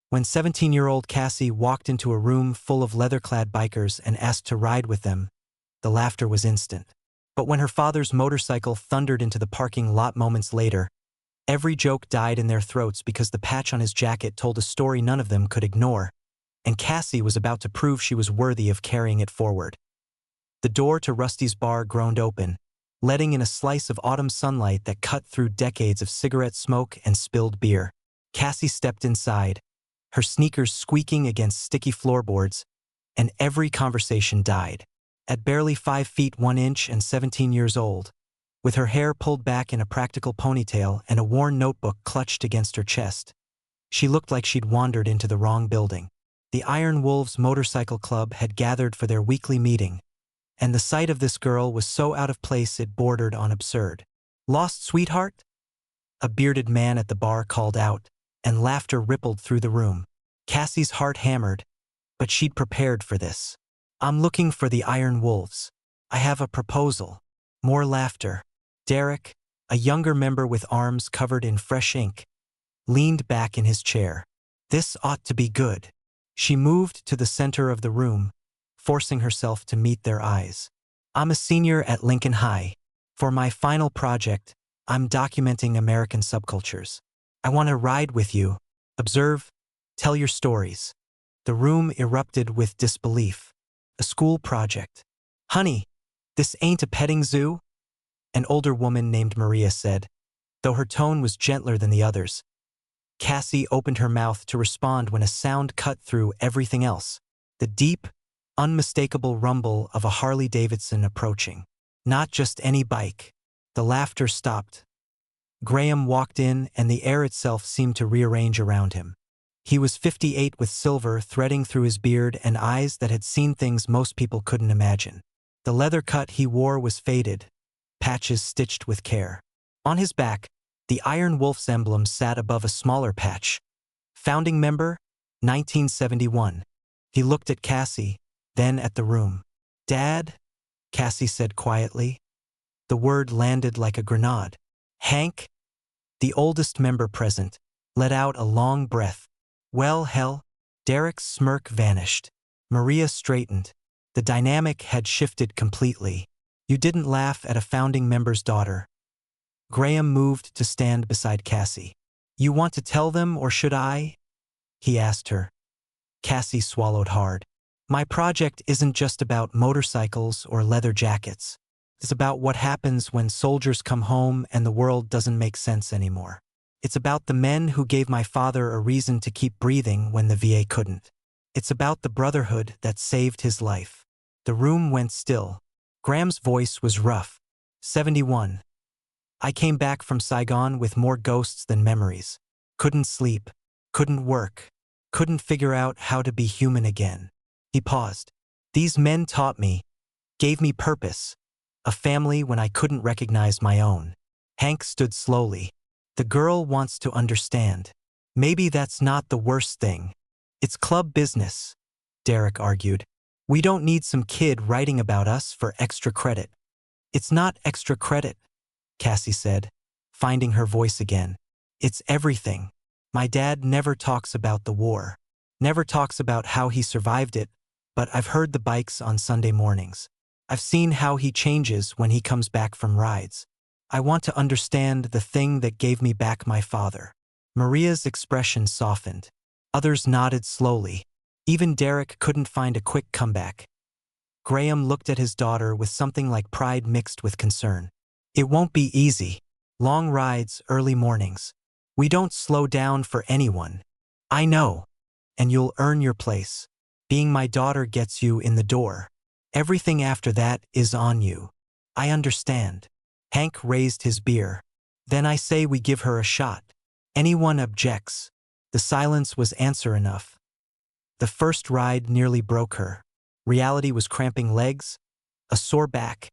When 17-year-old Cassie walked into a room full of leather-clad bikers and asked to ride with them, the laughter was instant. But when her father's motorcycle thundered into the parking lot moments later, every joke died in their throats because the patch on his jacket told a story none of them could ignore, and Cassie was about to prove she was worthy of carrying it forward. The door to Rusty's bar groaned open, letting in a slice of autumn sunlight that cut through decades of cigarette smoke and spilled beer. Cassie stepped inside, her sneakers squeaking against sticky floorboards, and every conversation died. At barely 5 feet 1 inch and 17 years old, with her hair pulled back in a practical ponytail and a worn notebook clutched against her chest, she looked like she'd wandered into the wrong building. The Iron Wolves Motorcycle Club had gathered for their weekly meeting, and the sight of this girl was so out of place it bordered on absurd. "Lost sweetheart?" a bearded man at the bar called out, and laughter rippled through the room. Cassie's heart hammered, but she'd prepared for this. "I'm looking for the Iron Wolves. I have a proposal." More laughter. Derek, a younger member with arms covered in fresh ink, leaned back in his chair. "This ought to be good." She moved to the center of the room, forcing herself to meet their eyes. "I'm a senior at Lincoln High. For my final project, I'm documenting American subcultures. I want to ride with you, observe, tell your stories." The room erupted with disbelief. "A school project? Honey, this ain't a petting zoo?" an older woman named Maria said, though her tone was gentler than the others. Cassie opened her mouth to respond when a sound cut through everything else. The deep, unmistakable rumble of a Harley-Davidson approaching. Not just any bike. The laughter stopped. Graham walked in, and the air itself seemed to rearrange around him. He was 58 with silver threading through his beard and eyes that had seen things most people couldn't imagine. The leather cut he wore was faded, patches stitched with care. On his back, the Iron Wolf's emblem sat above a smaller patch. Founding member, 1971. He looked at Cassie, then at the room. "Dad?" Cassie said quietly. The word landed like a grenade. "Hank?" The oldest member present let out a long breath. "Well, hell." Derek's smirk vanished. Maria straightened. The dynamic had shifted completely. "You didn't laugh at a founding member's daughter." Graham moved to stand beside Cassie. "You want to tell them, or should I?" he asked her. Cassie swallowed hard. "My project isn't just about motorcycles or leather jackets. It's about what happens when soldiers come home and the world doesn't make sense anymore. It's about the men who gave my father a reason to keep breathing when the VA couldn't. It's about the brotherhood that saved his life." The room went still. Graham's voice was rough. 71. "I came back from Saigon with more ghosts than memories. Couldn't sleep. Couldn't work. Couldn't figure out how to be human again." He paused. "These men taught me, gave me purpose, a family when I couldn't recognize my own." Hank stood slowly. "The girl wants to understand. Maybe that's not the worst thing. It's club business," Derek argued. "We don't need some kid writing about us for extra credit." "It's not extra credit," Cassie said, finding her voice again. "It's everything. My dad never talks about the war. Never talks about how he survived it, but I've heard the bikes on Sunday mornings. I've seen how he changes when he comes back from rides. I want to understand the thing that gave me back my father." Maria's expression softened. Others nodded slowly. Even Derek couldn't find a quick comeback. Graham looked at his daughter with something like pride mixed with concern. "It won't be easy. Long rides, early mornings. We don't slow down for anyone. I know. And you'll earn your place. Being my daughter gets you in the door. Everything after that is on you. I understand." Hank raised his beer. "Then I say we give her a shot. Anyone objects?" The silence was answer enough. The first ride nearly broke her. Reality was cramping legs, a sore back,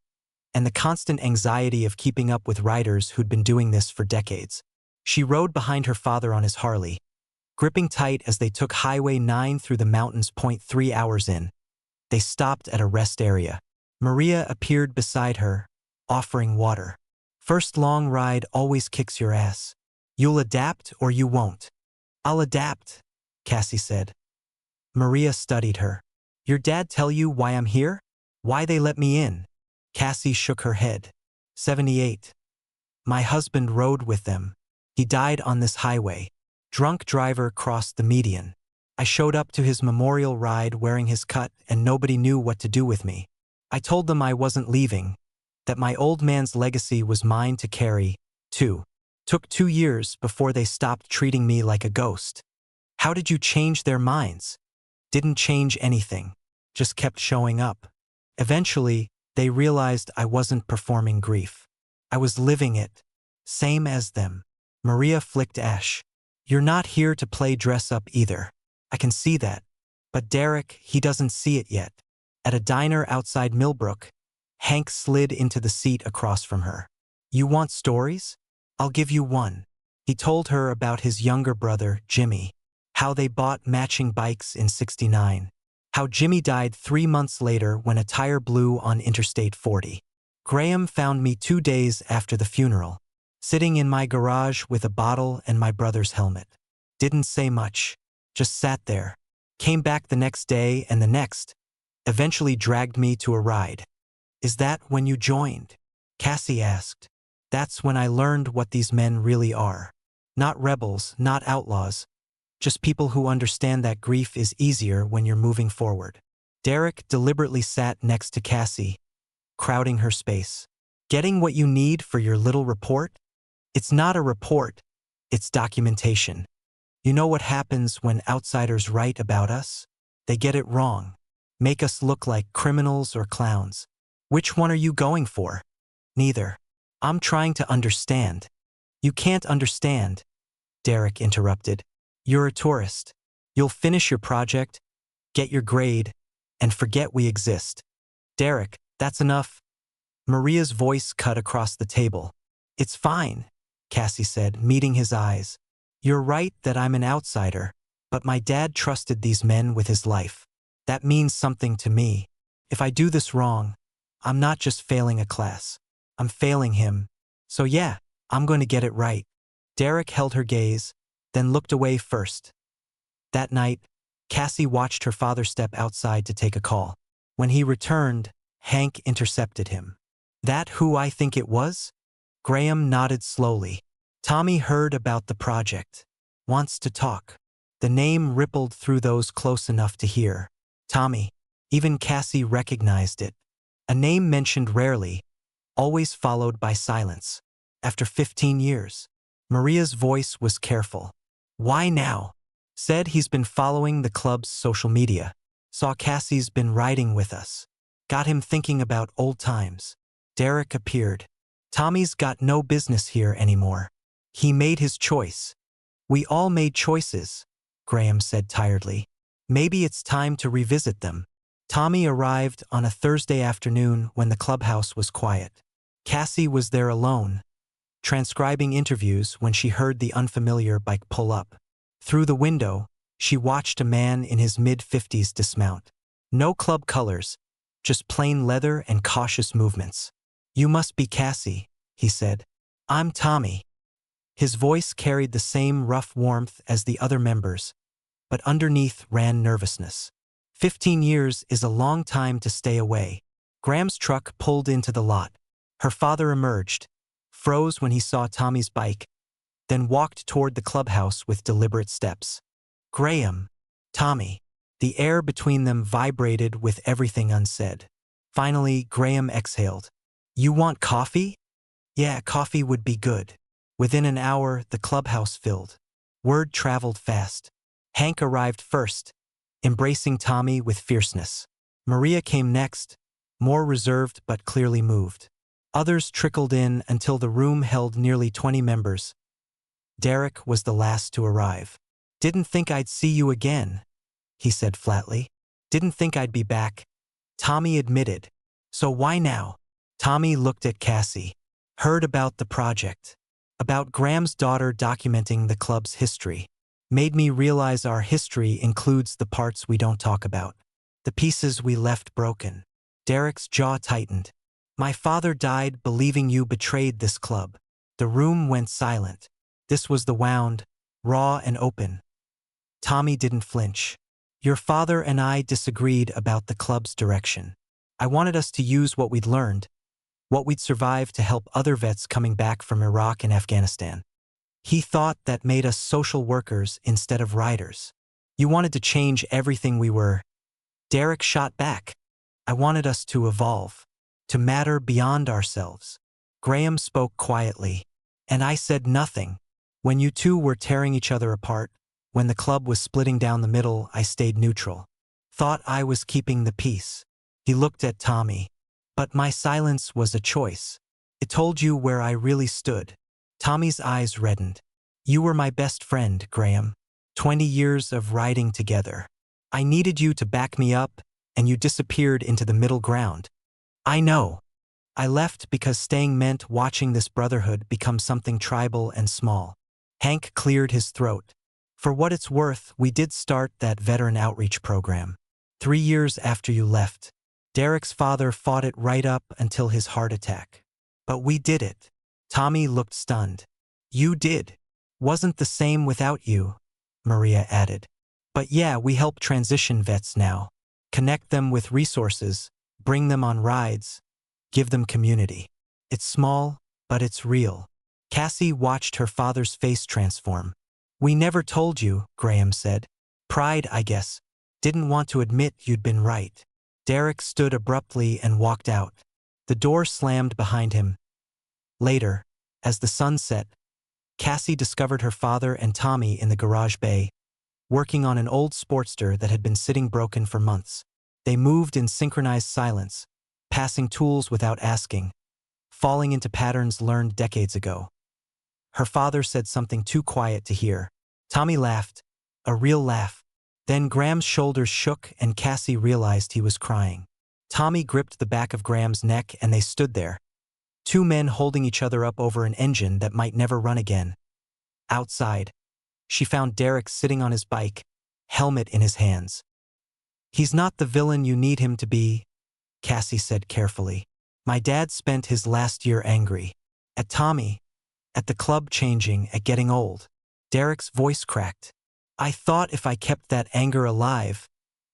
and the constant anxiety of keeping up with riders who'd been doing this for decades. She rode behind her father on his Harley, gripping tight as they took Highway 9 through the mountains. 3 hours in, they stopped at a rest area. Maria appeared beside her, offering water. "First long ride always kicks your ass. You'll adapt or you won't." "I'll adapt," Cassie said. Maria studied her. Your dad tell you why I'm here? Why they let me in? Cassie shook her head. 78. My husband rode with them. He died on this highway. Drunk driver crossed the median. I showed up to his memorial ride wearing his cut and nobody knew what to do with me. I told them I wasn't leaving, that my old man's legacy was mine to carry, too. Took 2 years before they stopped treating me like a ghost. How did you change their minds? Didn't change anything. Just kept showing up. Eventually, they realized I wasn't performing grief. I was living it. Same as them. Maria flicked ash. You're not here to play dress up either. I can see that. But Derek, he doesn't see it yet. At a diner outside Millbrook, Hank slid into the seat across from her. You want stories? I'll give you one. He told her about his younger brother, Jimmy. How they bought matching bikes in '69. How Jimmy died 3 months later when a tire blew on Interstate 40. Graham found me 2 days after the funeral, sitting in my garage with a bottle and my brother's helmet. Didn't say much, just sat there. Came back the next day and the next, eventually dragged me to a ride. Is that when you joined? Cassie asked. That's when I learned what these men really are. Not rebels, not outlaws. Just people who understand that grief is easier when you're moving forward. Derek deliberately sat next to Cassie, crowding her space. Getting what you need for your little report? It's not a report, it's documentation. You know what happens when outsiders write about us? They get it wrong. Make us look like criminals or clowns. Which one are you going for? Neither. I'm trying to understand. You can't understand, Derek interrupted. You're a tourist. You'll finish your project, get your grade, and forget we exist. Derek, that's enough. Maria's voice cut across the table. It's fine, Cassie said, meeting his eyes. You're right that I'm an outsider, but my dad trusted these men with his life. That means something to me. If I do this wrong, I'm not just failing a class. I'm failing him. So yeah, I'm going to get it right. Derek held her gaze, then looked away first. That night, Cassie watched her father step outside to take a call. When he returned, Hank intercepted him. That who I think it was? Graham nodded slowly. Tommy heard about the project. Wants to talk. The name rippled through those close enough to hear. Tommy. Even Cassie recognized it. A name mentioned rarely, always followed by silence. After 15 years. Maria's voice was careful. Why now? Said he's been following the club's social media. Saw Cassie's been riding with us. Got him thinking about old times. Derek appeared. Tommy's got no business here anymore. He made his choice. We all made choices, Graham said tiredly. Maybe it's time to revisit them. Tommy arrived on a Thursday afternoon when the clubhouse was quiet. Cassie was there alone, transcribing interviews when she heard the unfamiliar bike pull up. Through the window, she watched a man in his mid-50s dismount. No club colors, just plain leather and cautious movements. You must be Cassie, he said. I'm Tommy. His voice carried the same rough warmth as the other members, but underneath ran nervousness. 15 years is a long time to stay away. Graham's truck pulled into the lot. Her father emerged, froze when he saw Tommy's bike, then walked toward the clubhouse with deliberate steps. Graham, Tommy. The air between them vibrated with everything unsaid. Finally, Graham exhaled. You want coffee? Yeah, coffee would be good. Within an hour, the clubhouse filled. Word traveled fast. Hank arrived first, embracing Tommy with fierceness. Maria came next, more reserved but clearly moved. Others trickled in until the room held nearly 20 members. Derek was the last to arrive. Didn't think I'd see you again, he said flatly. Didn't think I'd be back. Tommy admitted. So why now? Tommy looked at Cassie. Heard about the project. About Graham's daughter documenting the club's history. Made me realize our history includes the parts we don't talk about. The pieces we left broken. Derek's jaw tightened. My father died believing you betrayed this club. The room went silent. This was the wound, raw and open. Tommy didn't flinch. Your father and I disagreed about the club's direction. I wanted us to use what we'd learned, what we'd survived to help other vets coming back from Iraq and Afghanistan. He thought that made us social workers instead of riders. You wanted to change everything we were. Derek shot back. I wanted us to evolve, to matter beyond ourselves. Graham spoke quietly, and I said nothing. When you two were tearing each other apart, when the club was splitting down the middle, I stayed neutral. Thought I was keeping the peace. He looked at Tommy. But my silence was a choice. It told you where I really stood. Tommy's eyes reddened. You were my best friend, Graham. 20 years of riding together. I needed you to back me up, and you disappeared into the middle ground. I know. I left because staying meant watching this brotherhood become something tribal and small. Hank cleared his throat. For what it's worth, we did start that veteran outreach program. 3 years after you left. Derek's father fought it right up until his heart attack. But we did it. Tommy looked stunned. You did. Wasn't the same without you, Maria added. But yeah, we help transition vets now. Connect them with resources, bring them on rides, give them community. It's small, but it's real. Cassie watched her father's face transform. We never told you, Graham said. Pride, I guess. Didn't want to admit you'd been right. Derek stood abruptly and walked out. The door slammed behind him. Later, as the sun set, Cassie discovered her father and Tommy in the garage bay, working on an old Sportster that had been sitting broken for months. They moved in synchronized silence, passing tools without asking, falling into patterns learned decades ago. Her father said something too quiet to hear. Tommy laughed, a real laugh. Then Graham's shoulders shook and Cassie realized he was crying. Tommy gripped the back of Graham's neck and they stood there. Two men holding each other up over an engine that might never run again. Outside, she found Derek sitting on his bike, helmet in his hands. He's not the villain you need him to be, Cassie said carefully. My dad spent his last year angry. At Tommy, at the club changing, at getting old. Derek's voice cracked. I thought if I kept that anger alive,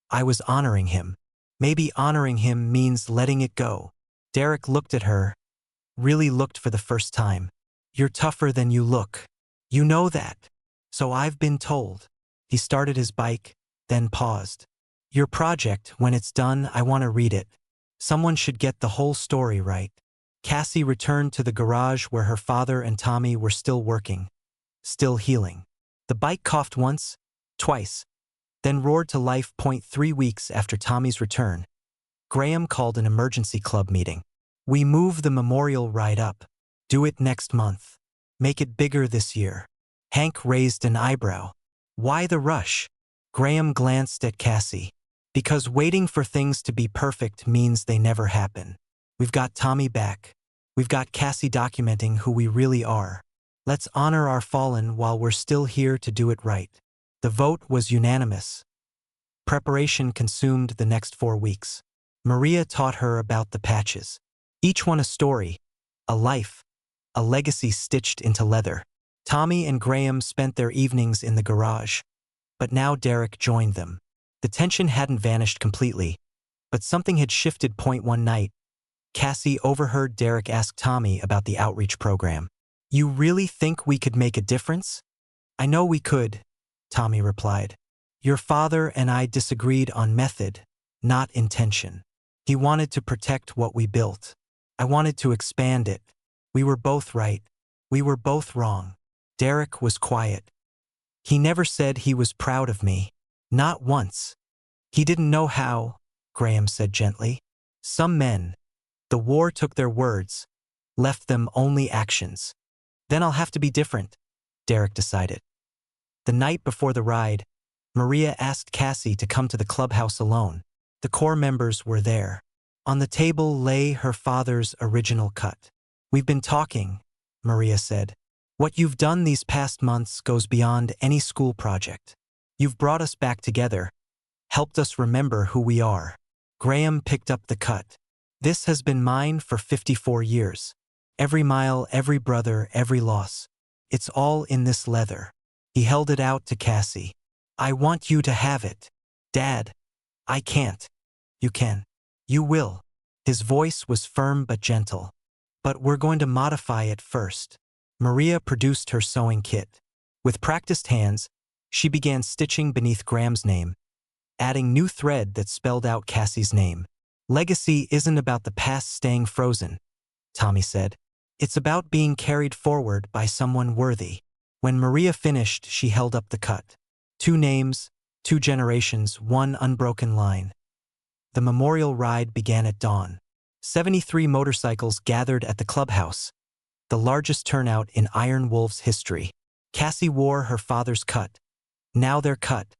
I was honoring him. Maybe honoring him means letting it go. Derek looked at her, really looked for the first time. You're tougher than you look. You know that. So I've been told. He started his bike, then paused. Your project, when it's done, I want to read it. Someone should get the whole story right. Cassie returned to the garage where her father and Tommy were still working, still healing. The bike coughed once, twice, then roared to life. 3 weeks after Tommy's return, Graham called an emergency club meeting. We move the memorial ride up. Do it next month. Make it bigger this year. Hank raised an eyebrow. Why the rush? Graham glanced at Cassie. Because waiting for things to be perfect means they never happen. We've got Tommy back. We've got Cassie documenting who we really are. Let's honor our fallen while we're still here to do it right. The vote was unanimous. Preparation consumed the next 4 weeks. Maria taught her about the patches. Each one a story, a life, a legacy stitched into leather. Tommy and Graham spent their evenings in the garage. But now Derek joined them. The tension hadn't vanished completely, but something had shifted. One night, Cassie overheard Derek ask Tommy about the outreach program. You really think we could make a difference? I know we could, Tommy replied. Your father and I disagreed on method, not intention. He wanted to protect what we built. I wanted to expand it. We were both right. We were both wrong. Derek was quiet. He never said he was proud of me. Not once. He didn't know how, Graham said gently. Some men, the war took their words, left them only actions. Then I'll have to be different, Derek decided. The night before the ride, Maria asked Cassie to come to the clubhouse alone. The core members were there. On the table lay her father's original cut. We've been talking, Maria said. What you've done these past months goes beyond any school project. You've brought us back together, helped us remember who we are. Graham picked up the cut. This has been mine for 54 years. Every mile, every brother, every loss. It's all in this leather. He held it out to Cassie. I want you to have it. Dad, I can't. You can. You will. His voice was firm but gentle. But we're going to modify it first. Maria produced her sewing kit. With practiced hands, she began stitching beneath Graham's name, adding new thread that spelled out Cassie's name. Legacy isn't about the past staying frozen, Tommy said. It's about being carried forward by someone worthy. When Maria finished, she held up the cut. 2 names, 2 generations, 1 unbroken line. The memorial ride began at dawn. 73 motorcycles gathered at the clubhouse, the largest turnout in Iron Wolf's history. Cassie wore her father's cut, now their cut,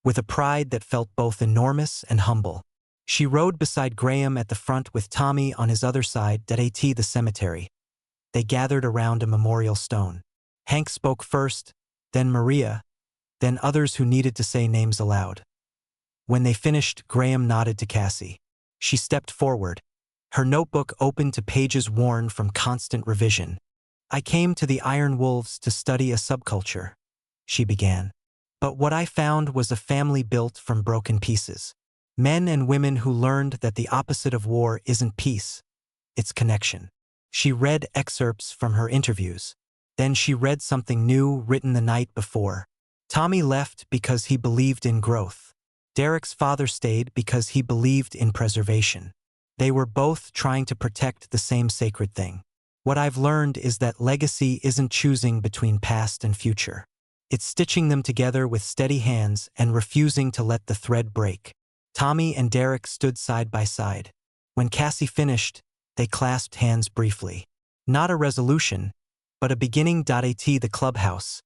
with a pride that felt both enormous and humble. She rode beside Graham at the front with Tommy on his other side at the cemetery. They gathered around a memorial stone. Hank spoke first, then Maria, then others who needed to say names aloud. When they finished, Graham nodded to Cassie. She stepped forward, her notebook open to pages worn from constant revision. I came to the Iron Wolves to study a subculture, she began. But what I found was a family built from broken pieces. Men and women who learned that the opposite of war isn't peace, it's connection. She read excerpts from her interviews. Then she read something new written the night before. Tommy left because he believed in growth. Derek's father stayed because he believed in preservation. They were both trying to protect the same sacred thing. What I've learned is that legacy isn't choosing between past and future. It's stitching them together with steady hands and refusing to let the thread break. Tommy and Derek stood side by side. When Cassie finished, they clasped hands briefly. Not a resolution, but a beginning. At the clubhouse,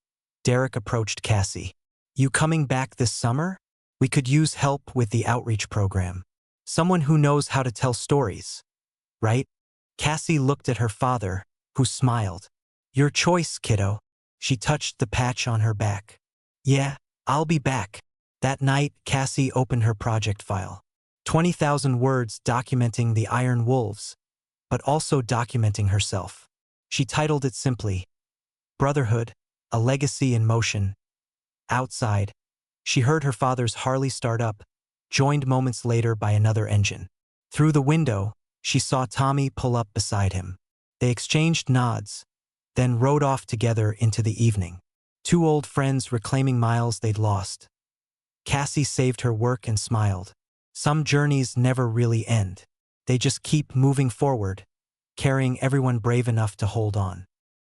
Derek approached Cassie. You coming back this summer? We could use help with the outreach program. Someone who knows how to tell stories, right? Cassie looked at her father, who smiled. Your choice, kiddo. She touched the patch on her back. Yeah, I'll be back. That night, Cassie opened her project file. 20,000 words documenting the Iron Wolves, but also documenting herself. She titled it simply, Brotherhood, a Legacy in Motion. Outside, she heard her father's Harley start up, joined moments later by another engine. Through the window, she saw Tommy pull up beside him. They exchanged nods, then rode off together into the evening. 2 old friends reclaiming miles they'd lost. Cassie saved her work and smiled. Some journeys never really end. They just keep moving forward, carrying everyone brave enough to hold on.